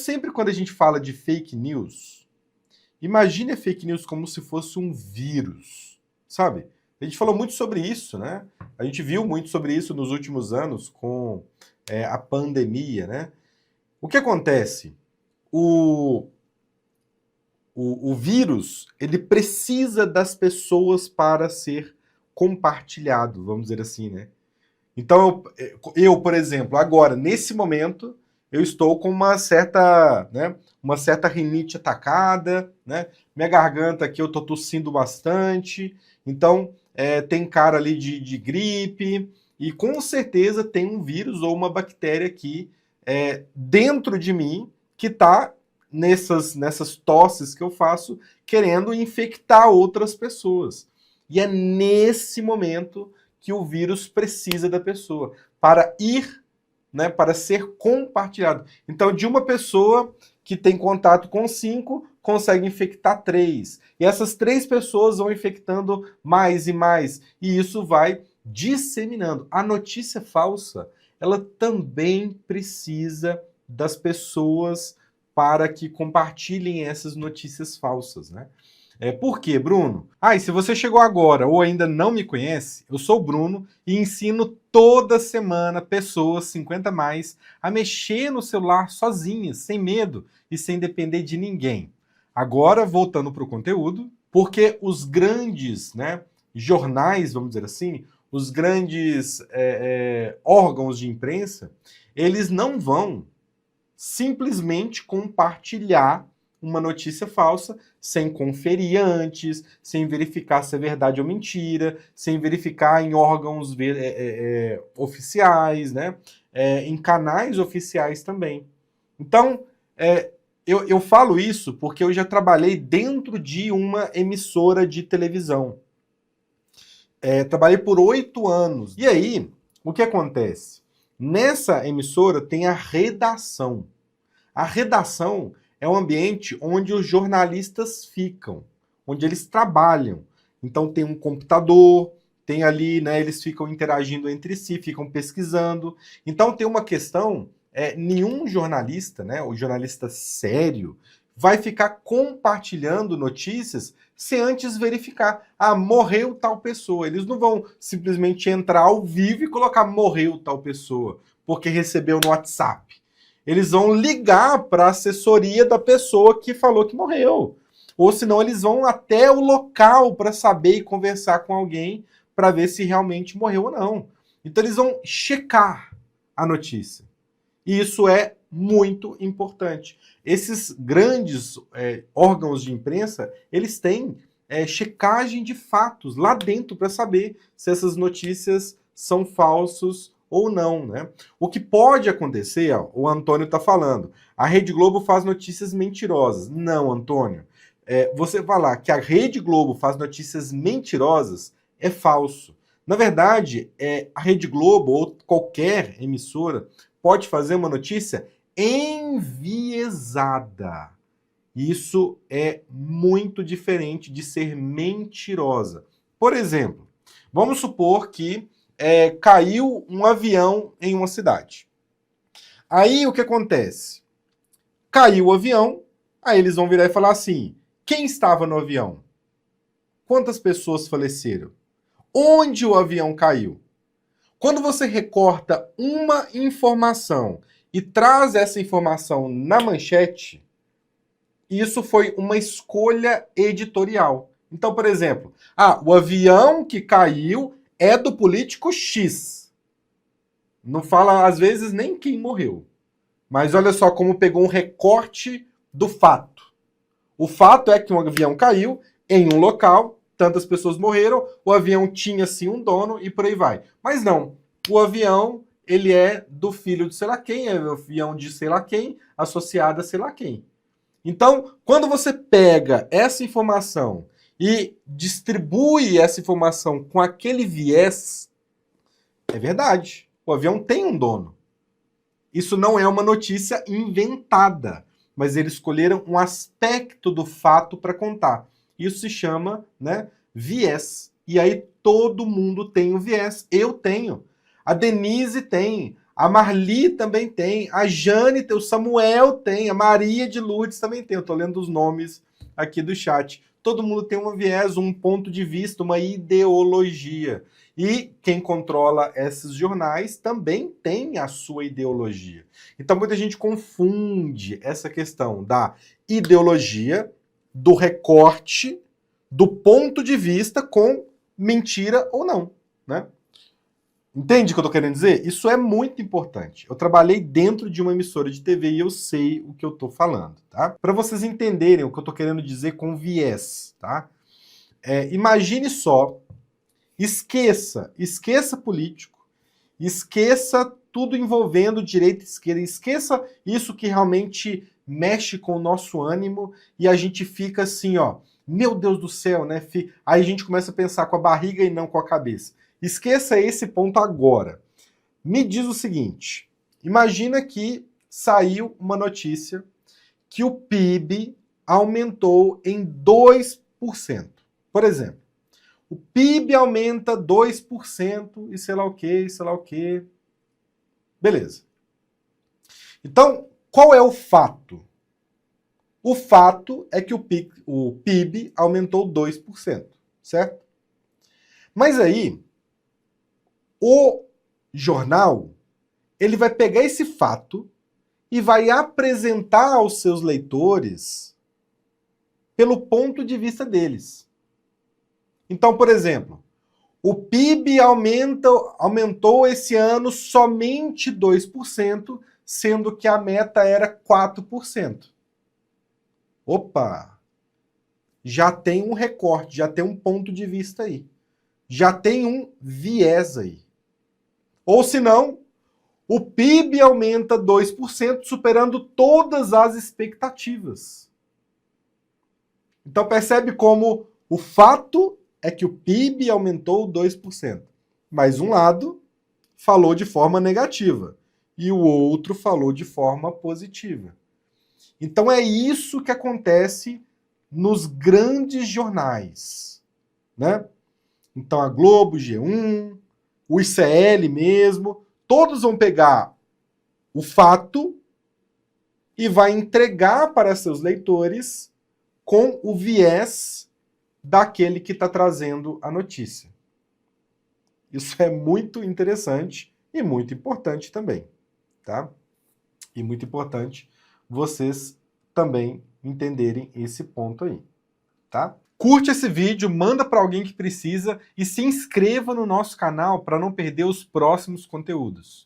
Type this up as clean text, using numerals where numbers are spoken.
sempre quando a gente fala de fake news, imagine a fake news como se fosse um vírus, sabe? A gente falou muito sobre isso, né? A gente viu muito sobre isso nos últimos anos com a pandemia, né? O que acontece? O vírus, ele precisa das pessoas para ser compartilhado, vamos dizer assim, né? Então, por exemplo, agora, nesse momento, eu estou com uma certa rinite atacada, né? Minha garganta aqui eu estou tossindo bastante, então tem cara ali de gripe, e com certeza tem um vírus ou uma bactéria aqui dentro de mim que está nessas tosses que eu faço, querendo infectar outras pessoas. E é nesse momento que o vírus precisa da pessoa para ir, né, para ser compartilhado. Então, de uma pessoa que tem contato com 5, consegue infectar 3. E essas 3 pessoas vão infectando mais e mais. E isso vai disseminando. A notícia falsa, ela também precisa das pessoas para que compartilhem essas notícias falsas, né? Por quê, Bruno? E se você chegou agora ou ainda não me conhece, eu sou o Bruno e ensino toda semana pessoas 50 mais a mexer no celular sozinhas, sem medo e sem depender de ninguém. Agora, voltando para o conteúdo, porque os grandes, né, jornais, vamos dizer assim, os grandes órgãos de imprensa, eles não vão simplesmente compartilhar uma notícia falsa sem conferir antes, sem verificar se é verdade ou mentira, sem verificar em órgãos oficiais, né? Em canais oficiais também. Então, eu falo isso porque eu já trabalhei dentro de uma emissora de televisão. Trabalhei por 8 anos. E aí, o que acontece? Nessa emissora tem a redação. A redação é um ambiente onde os jornalistas ficam, onde eles trabalham. Então tem um computador, tem ali, né, eles ficam interagindo entre si, ficam pesquisando. Então tem uma questão, nenhum jornalista, né, o jornalista sério, vai ficar compartilhando notícias sem antes verificar. Morreu tal pessoa. Eles não vão simplesmente entrar ao vivo e colocar morreu tal pessoa, porque recebeu no WhatsApp. Eles vão ligar para a assessoria da pessoa que falou que morreu. Ou senão eles vão até o local para saber e conversar com alguém para ver se realmente morreu ou não. Então eles vão checar a notícia. E isso é muito importante. Esses grandes órgãos de imprensa, eles têm checagem de fatos lá dentro para saber se essas notícias são falsas ou não, né? O que pode acontecer, o Antônio está falando, a Rede Globo faz notícias mentirosas. Não, Antônio. Você falar que a Rede Globo faz notícias mentirosas é falso. Na verdade, a Rede Globo ou qualquer emissora pode fazer uma notícia enviesada. Isso é muito diferente de ser mentirosa. Por exemplo, vamos supor que caiu um avião em uma cidade. Aí o que acontece? Caiu o avião, aí eles vão virar e falar assim: quem estava no avião? Quantas pessoas faleceram? Onde o avião caiu? Quando você recorta uma informação e traz essa informação na manchete, isso foi uma escolha editorial. Então, por exemplo, o avião que caiu é do político X. Não fala, às vezes, nem quem morreu. Mas olha só como pegou um recorte do fato. O fato é que um avião caiu em um local, tantas pessoas morreram, o avião tinha sim um dono e por aí vai. Mas não, o avião, ele é do filho de sei lá quem, é o avião de sei lá quem, associado a sei lá quem. Então, quando você pega essa informação e distribui essa informação com aquele viés, é verdade, o avião tem um dono. Isso não é uma notícia inventada, mas eles escolheram um aspecto do fato para contar. Isso se chama, né, viés. E aí todo mundo tem o viés. Eu tenho. A Denise tem. A Marli também tem, a Jane tem, o Samuel tem, a Maria de Lourdes também tem. Eu tô lendo os nomes aqui do chat. Todo mundo tem um viés, um ponto de vista, uma ideologia. E quem controla esses jornais também tem a sua ideologia. Então muita gente confunde essa questão da ideologia, do recorte, do ponto de vista com mentira ou não, né? Entende o que eu tô querendo dizer? Isso é muito importante. Eu trabalhei dentro de uma emissora de TV e eu sei o que eu tô falando, tá? Para vocês entenderem o que eu tô querendo dizer com viés, tá? Imagine só, esqueça político, esqueça tudo envolvendo direita e esquerda, esqueça isso que realmente mexe com o nosso ânimo e a gente fica assim, ó, meu Deus do céu, né? Aí a gente começa a pensar com a barriga e não com a cabeça. Esqueça esse ponto agora. Me diz o seguinte, imagina que saiu uma notícia que o PIB aumentou em 2%. Por exemplo, o PIB aumenta 2% e sei lá o quê, sei lá o quê. Beleza. Então, qual é o fato? O fato é que o PIB aumentou 2%, certo? Mas aí, o jornal, ele vai pegar esse fato e vai apresentar aos seus leitores pelo ponto de vista deles. Então, por exemplo, o PIB aumentou esse ano somente 2%, sendo que a meta era 4%. Opa! Já tem um recorte, já tem um ponto de vista aí. Já tem um viés aí. Ou se não, o PIB aumenta 2%, superando todas as expectativas. Então percebe como o fato é que o PIB aumentou 2%. Mas um lado falou de forma negativa e o outro falou de forma positiva. Então é isso que acontece nos grandes jornais, né? Então a Globo, G1, o ICL mesmo, todos vão pegar o fato e vai entregar para seus leitores com o viés daquele que está trazendo a notícia. Isso é muito interessante e muito importante também, tá? E muito importante vocês também entenderem esse ponto aí, tá? Curte esse vídeo, manda para alguém que precisa e se inscreva no nosso canal para não perder os próximos conteúdos.